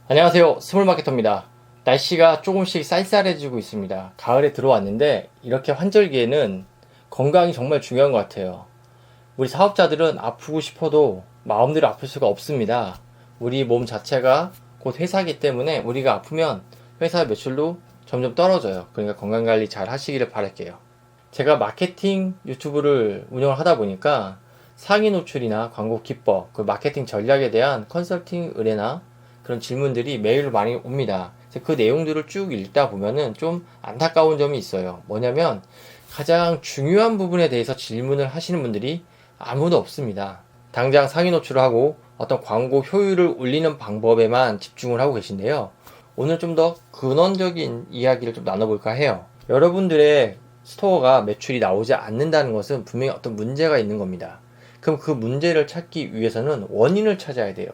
안녕하세요. 스몰마케터입니다. 날씨가 조금씩 쌀쌀해지고 있습니다. 가을에 들어왔는데 이렇게 환절기에는 건강이 정말 중요한 것 같아요. 우리 사업자들은 아프고 싶어도 마음대로 아플 수가 없습니다. 우리 몸 자체가 곧 회사이기 때문에 우리가 아프면 회사 매출도 점점 떨어져요. 그러니까 건강관리 잘 하시기를 바랄게요. 제가 마케팅 유튜브를 운영을 하다 보니까 상위 노출이나 광고 기법, 그 마케팅 전략에 대한 컨설팅 의뢰나 그런 질문들이 매일 많이 옵니다. 그 내용들을 쭉 읽다 보면은 좀 안타까운 점이 있어요. 뭐냐면 가장 중요한 부분에 대해서 질문을 하시는 분들이 아무도 없습니다. 당장 상위 노출을 하고 어떤 광고 효율을 올리는 방법에만 집중을 하고 계신데요. 오늘 좀 더 근원적인 이야기를 좀 나눠볼까 해요. 여러분들의 스토어가 매출이 나오지 않는다는 것은 분명히 어떤 문제가 있는 겁니다. 그럼 그 문제를 찾기 위해서는 원인을 찾아야 돼요.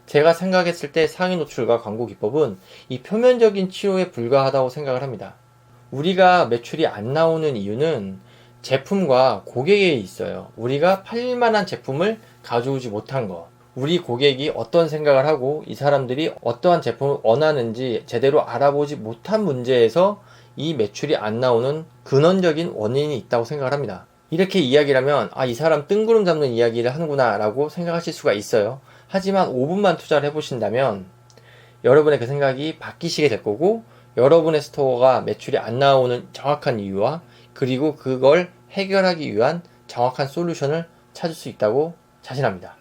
제가 생각했을 때 상위 노출과 광고 기법은 이 표면적인 치료에 불과하다고 생각을 합니다. 우리가 매출이 안 나오는 이유는 제품과 고객에 있어요. 우리가 팔릴 만한 제품을 가져오지 못한 것. 우리 고객이 어떤 생각을 하고 이 사람들이 어떠한 제품을 원하는지 제대로 알아보지 못한 문제에서 이 매출이 안 나오는 근원적인 원인이 있다고 생각을 합니다. 이렇게 이야기를 하면 이 사람 뜬구름 잡는 이야기를 하는구나 라고 생각하실 수가 있어요. 하지만 5분만 투자를 해보신다면 여러분의 그 생각이 바뀌시게 될 거고, 여러분의 스토어가 매출이 안 나오는 정확한 이유와 그리고 그걸 해결하기 위한 정확한 솔루션을 찾을 수 있다고 자신합니다.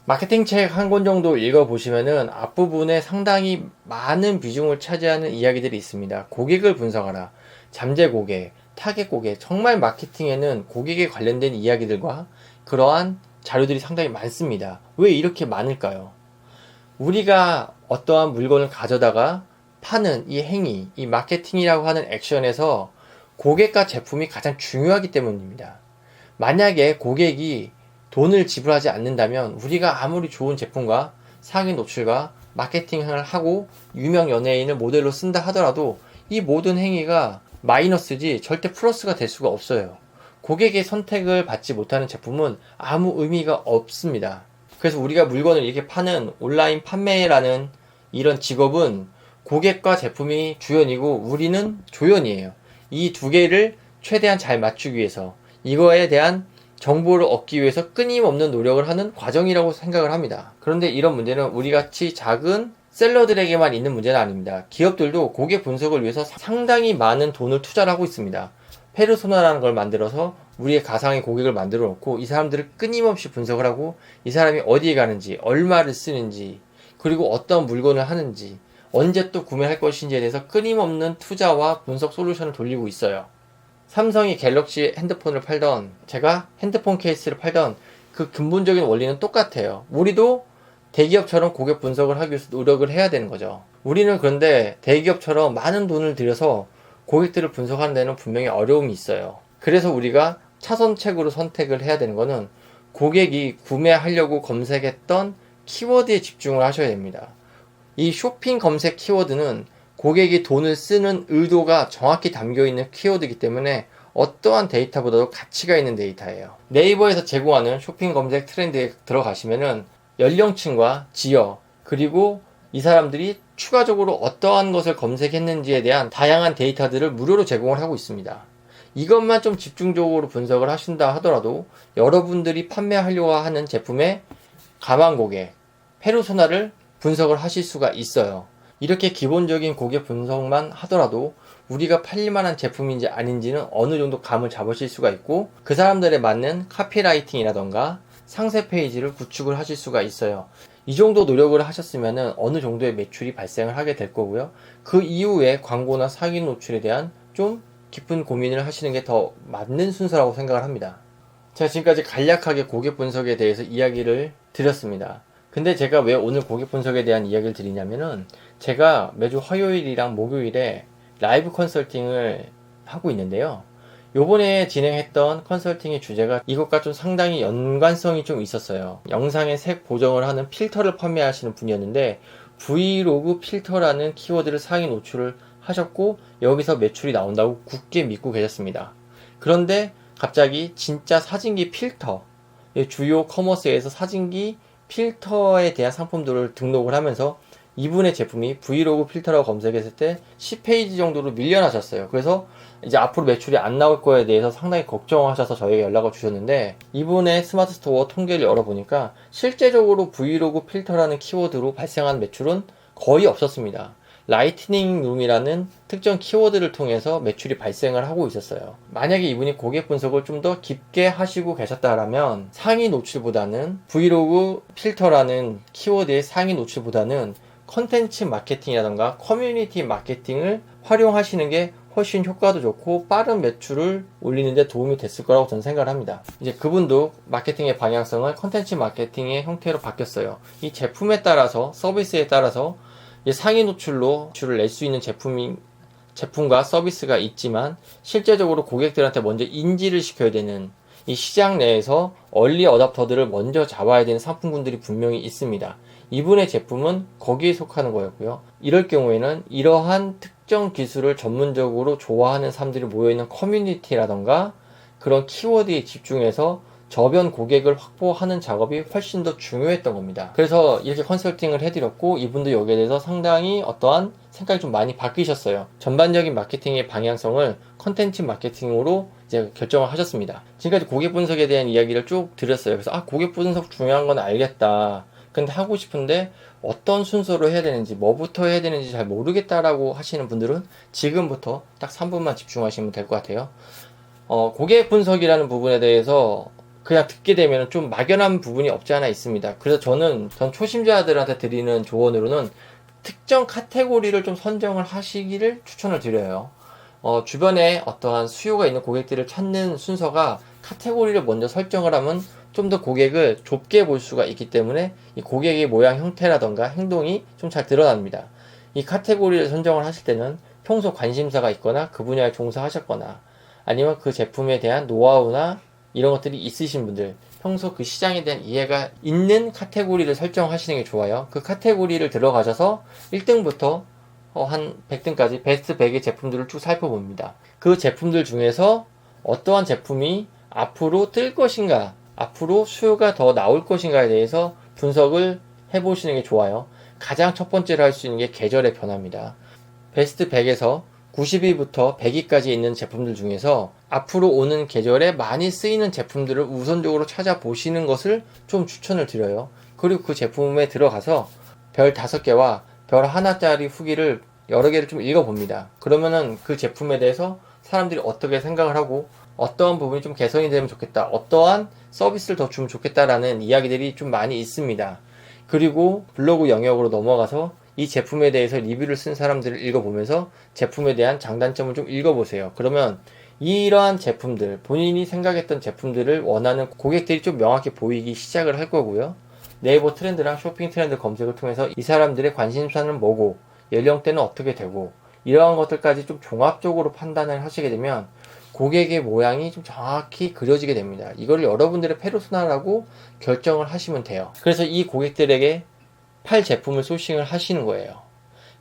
마케팅 책 한 권 정도 읽어보시면은 앞부분에 상당히 많은 비중을 차지하는 이야기들이 있습니다. 고객을 분석하라, 잠재 고객, 타겟 고객, 정말 마케팅에는 고객에 관련된 이야기들과 그러한 자료들이 상당히 많습니다. 왜 이렇게 많을까요? 우리가 어떠한 물건을 가져다가 파는 이 행위, 이 마케팅이라고 하는 액션에서 고객과 제품이 가장 중요하기 때문입니다. 만약에 고객이 돈을 지불하지 않는다면 우리가 아무리 좋은 제품과 상위 노출과 마케팅을 하고 유명 연예인을 모델로 쓴다 하더라도 이 모든 행위가 마이너스지 절대 플러스가 될 수가 없어요. 고객의 선택을 받지 못하는 제품은 아무 의미가 없습니다. 그래서 우리가 물건을 이렇게 파는 온라인 판매라는 이런 직업은 고객과 제품이 주연이고 우리는 조연이에요. 이 두 개를 최대한 잘 맞추기 위해서, 이거에 대한 정보를 얻기 위해서 끊임없는 노력을 하는 과정이라고 생각을 합니다. 그런데 이런 문제는 우리같이 작은 셀러들에게만 있는 문제는 아닙니다. 기업들도 고객 분석을 위해서 상당히 많은 돈을 투자를 하고 있습니다. 페르소나라는 걸 만들어서 우리의 가상의 고객을 만들어 놓고 이 사람들을 끊임없이 분석을 하고 이 사람이 어디에 가는지, 얼마를 쓰는지, 그리고 어떤 물건을 하는지, 언제 또 구매할 것인지에 대해서 끊임없는 투자와 분석 솔루션을 돌리고 있어요. 삼성이 갤럭시 핸드폰을 팔던, 제가 핸드폰 케이스를 팔던 그 근본적인 원리는 똑같아요. 우리도 대기업처럼 고객 분석을 하기 위해서 노력을 해야 되는 거죠. 우리는 그런데 대기업처럼 많은 돈을 들여서 고객들을 분석하는 데는 분명히 어려움이 있어요. 그래서 우리가 차선책으로 선택을 해야 되는 거는 고객이 구매하려고 검색했던 키워드에 집중을 하셔야 됩니다. 이 쇼핑 검색 키워드는 고객이 돈을 쓰는 의도가 정확히 담겨있는 키워드이기 때문에 어떠한 데이터보다도 가치가 있는 데이터예요. 네이버에서 제공하는 쇼핑 검색 트렌드에 들어가시면은 연령층과 지역, 그리고 이 사람들이 추가적으로 어떠한 것을 검색했는지에 대한 다양한 데이터들을 무료로 제공을 하고 있습니다. 이것만 좀 집중적으로 분석을 하신다 하더라도 여러분들이 판매하려고 하는 제품의 가망 고객, 페르소나를 분석을 하실 수가 있어요. 이렇게 기본적인 고객 분석만 하더라도 우리가 팔릴 만한 제품인지 아닌지는 어느 정도 감을 잡으실 수가 있고, 그 사람들에 맞는 카피라이팅이라던가 상세 페이지를 구축을 하실 수가 있어요. 이 정도 노력을 하셨으면 어느 정도의 매출이 발생을 하게 될 거고요. 그 이후에 광고나 상위 노출에 대한 좀 깊은 고민을 하시는 게 더 맞는 순서라고 생각을 합니다. 제가 지금까지 간략하게 고객 분석에 대해서 이야기를 드렸습니다. 근데 제가 왜 오늘 고객 분석에 대한 이야기를 드리냐면은, 제가 매주 화요일이랑 목요일에 라이브 컨설팅을 하고 있는데요. 요번에 진행했던 컨설팅의 주제가 이것과 좀 상당히 연관성이 좀 있었어요. 영상의 색 보정을 하는 필터를 판매하시는 분이었는데 브이로그 필터라는 키워드를 상위 노출을 하셨고 여기서 매출이 나온다고 굳게 믿고 계셨습니다. 그런데 갑자기 진짜 사진기 필터, 주요 커머스에서 사진기 필터에 대한 상품들을 등록을 하면서 이분의 제품이 브이로그 필터라고 검색했을 때 10페이지 정도로 밀려나셨어요. 그래서 이제 앞으로 매출이 안 나올 거에 대해서 상당히 걱정하셔서 저에게 연락을 주셨는데, 이분의 스마트 스토어 통계를 열어보니까 실제적으로 브이로그 필터라는 키워드로 발생한 매출은 거의 없었습니다. 라이트닝 룸이라는 특정 키워드를 통해서 매출이 발생을 하고 있었어요. 만약에 이분이 고객 분석을 좀 더 깊게 하시고 계셨다면 상위 노출보다는 브이로그 필터라는 키워드의 상위 노출보다는 컨텐츠 마케팅이라던가 커뮤니티 마케팅을 활용하시는 게 훨씬 효과도 좋고 빠른 매출을 올리는 데 도움이 됐을 거라고 저는 생각을 합니다. 이제 그분도 마케팅의 방향성을 컨텐츠 마케팅의 형태로 바뀌었어요. 이 제품에 따라서, 서비스에 따라서 상위 노출로 매출을 낼 수 있는 제품과 서비스가 있지만, 실제적으로 고객들한테 먼저 인지를 시켜야 되는, 이 시장 내에서 얼리 어답터들을 먼저 잡아야 되는 상품군들이 분명히 있습니다. 이분의 제품은 거기에 속하는 거였고요. 이럴 경우에는 이러한 특정 기술을 전문적으로 좋아하는 사람들이 모여있는 커뮤니티라던가 그런 키워드에 집중해서 저변 고객을 확보하는 작업이 훨씬 더 중요했던 겁니다. 그래서 이렇게 컨설팅을 해드렸고, 이분도 여기에 대해서 상당히 어떠한 생각이 좀 많이 바뀌셨어요. 전반적인 마케팅의 방향성을 컨텐츠 마케팅으로 이제 결정을 하셨습니다. 지금까지 고객 분석에 대한 이야기를 쭉 드렸어요. 그래서 고객 분석 중요한 건 알겠다. 근데 하고 싶은데 어떤 순서로 해야 되는지, 뭐부터 해야 되는지 잘 모르겠다라고 하시는 분들은 지금부터 딱 3분만 집중하시면 될 것 같아요. 고객 분석이라는 부분에 대해서 그냥 듣게 되면 좀 막연한 부분이 없지 않아 있습니다. 그래서 전 초심자들한테 드리는 조언으로는 특정 카테고리를 좀 선정을 하시기를 추천을 드려요. 주변에 어떠한 수요가 있는 고객들을 찾는 순서가 카테고리를 먼저 설정을 하면 좀 더 고객을 좁게 볼 수가 있기 때문에 이 고객의 모양 형태라던가 행동이 좀 잘 드러납니다. 이 카테고리를 선정을 하실 때는 평소 관심사가 있거나 그 분야에 종사하셨거나 아니면 그 제품에 대한 노하우나 이런 것들이 있으신 분들, 평소 그 시장에 대한 이해가 있는 카테고리를 설정하시는 게 좋아요. 그 카테고리를 들어가셔서 1등부터 한 100등까지 베스트 100의 제품들을 쭉 살펴봅니다. 그 제품들 중에서 어떠한 제품이 앞으로 뜰 것인가, 앞으로 수요가 더 나올 것인가에 대해서 분석을 해보시는 게 좋아요. 가장 첫 번째로 할 수 있는 게 계절의 변화입니다. 베스트 100에서 90위부터 100위까지 있는 제품들 중에서 앞으로 오는 계절에 많이 쓰이는 제품들을 우선적으로 찾아보시는 것을 좀 추천을 드려요. 그리고 그 제품에 들어가서 별 5개와 별 1짜리 후기를 여러 개를 좀 읽어봅니다. 그러면은 그 제품에 대해서 사람들이 어떻게 생각을 하고 어떠한 부분이 좀 개선이 되면 좋겠다, 어떠한 서비스를 더 주면 좋겠다라는 이야기들이 좀 많이 있습니다. 그리고 블로그 영역으로 넘어가서 이 제품에 대해서 리뷰를 쓴 사람들을 읽어보면서 제품에 대한 장단점을 좀 읽어보세요. 그러면 이러한 제품들, 본인이 생각했던 제품들을 원하는 고객들이 좀 명확히 보이기 시작을 할 거고요. 네이버 트렌드랑 쇼핑 트렌드 검색을 통해서 이 사람들의 관심사는 뭐고, 연령대는 어떻게 되고, 이러한 것들까지 좀 종합적으로 판단을 하시게 되면 고객의 모양이 좀 정확히 그려지게 됩니다. 이걸 여러분들의 페르소나라고 결정을 하시면 돼요. 그래서 이 고객들에게 팔 제품을 소싱을 하시는 거예요.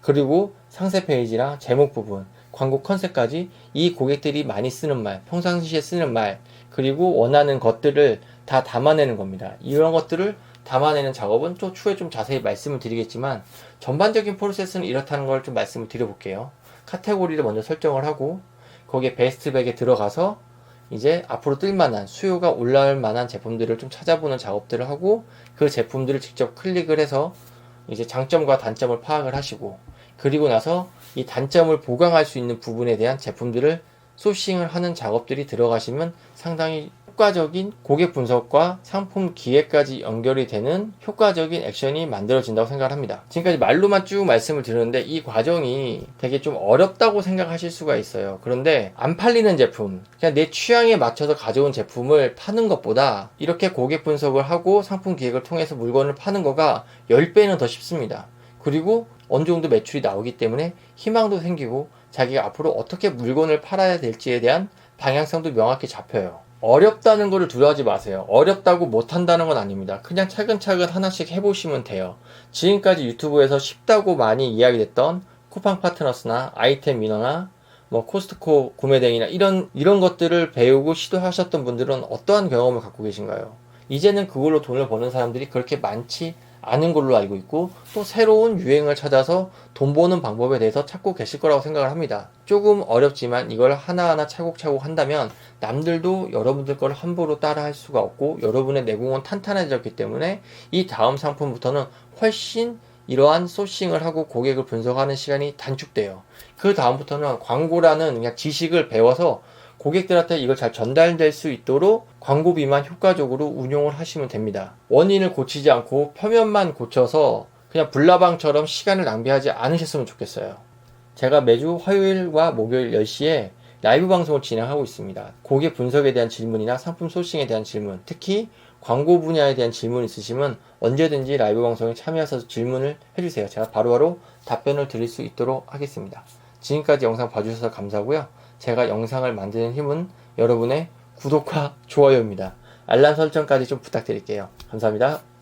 그리고 상세 페이지랑 제목 부분, 광고 컨셉까지 이 고객들이 많이 쓰는 말, 평상시에 쓰는 말, 그리고 원하는 것들을 다 담아내는 겁니다. 이런 것들을 담아내는 작업은 또 추후에 좀 자세히 말씀을 드리겠지만, 전반적인 프로세스는 이렇다는 걸 좀 말씀을 드려볼게요. 카테고리를 먼저 설정을 하고 거기에 베스트 100에 들어가서 이제 앞으로 뜰만한, 수요가 올라올 만한 제품들을 좀 찾아보는 작업들을 하고, 그 제품들을 직접 클릭을 해서 이제 장점과 단점을 파악을 하시고, 그리고 나서 이 단점을 보강할 수 있는 부분에 대한 제품들을 소싱을 하는 작업들이 들어가시면 상당히 효과적인 고객 분석과 상품 기획까지 연결이 되는 효과적인 액션이 만들어진다고 생각을 합니다. 지금까지 말로만 쭉 말씀을 드렸는데 이 과정이 되게 좀 어렵다고 생각하실 수가 있어요. 그런데 안 팔리는 제품, 그냥 내 취향에 맞춰서 가져온 제품을 파는 것보다 이렇게 고객 분석을 하고 상품 기획을 통해서 물건을 파는 거가 10배는 더 쉽습니다. 그리고 어느 정도 매출이 나오기 때문에 희망도 생기고 자기가 앞으로 어떻게 물건을 팔아야 될지에 대한 방향성도 명확히 잡혀요. 어렵다는 거를 두려워하지 마세요. 어렵다고 못한다는 건 아닙니다. 그냥 차근차근 하나씩 해보시면 돼요. 지금까지 유튜브에서 쉽다고 많이 이야기됐던 쿠팡 파트너스나 아이템 위너나 코스트코 구매대행이나 이런 것들을 배우고 시도하셨던 분들은 어떠한 경험을 갖고 계신가요? 이제는 그걸로 돈을 버는 사람들이 그렇게 많지 아는 걸로 알고 있고, 또 새로운 유행을 찾아서 돈 버는 방법에 대해서 찾고 계실 거라고 생각을 합니다. 조금 어렵지만 이걸 하나하나 차곡차곡 한다면 남들도 여러분들 걸 함부로 따라 할 수가 없고, 여러분의 내공은 탄탄해졌기 때문에 이 다음 상품부터는 훨씬 이러한 소싱을 하고 고객을 분석하는 시간이 단축돼요. 그 다음부터는 광고라는 그냥 지식을 배워서 고객들한테 이걸 잘 전달될 수 있도록 광고비만 효과적으로 운용을 하시면 됩니다. 원인을 고치지 않고 표면만 고쳐서 그냥 불나방처럼 시간을 낭비하지 않으셨으면 좋겠어요. 제가 매주 화요일과 목요일 10시에 라이브 방송을 진행하고 있습니다. 고객 분석에 대한 질문이나 상품 소싱에 대한 질문, 특히 광고 분야에 대한 질문 있으시면 언제든지 라이브 방송에 참여하셔서 질문을 해주세요. 제가 바로바로 답변을 드릴 수 있도록 하겠습니다. 지금까지 영상 봐주셔서 감사하고요. 제가 영상을 만드는 힘은 여러분의 구독과 좋아요입니다. 알람 설정까지 좀 부탁드릴게요. 감사합니다.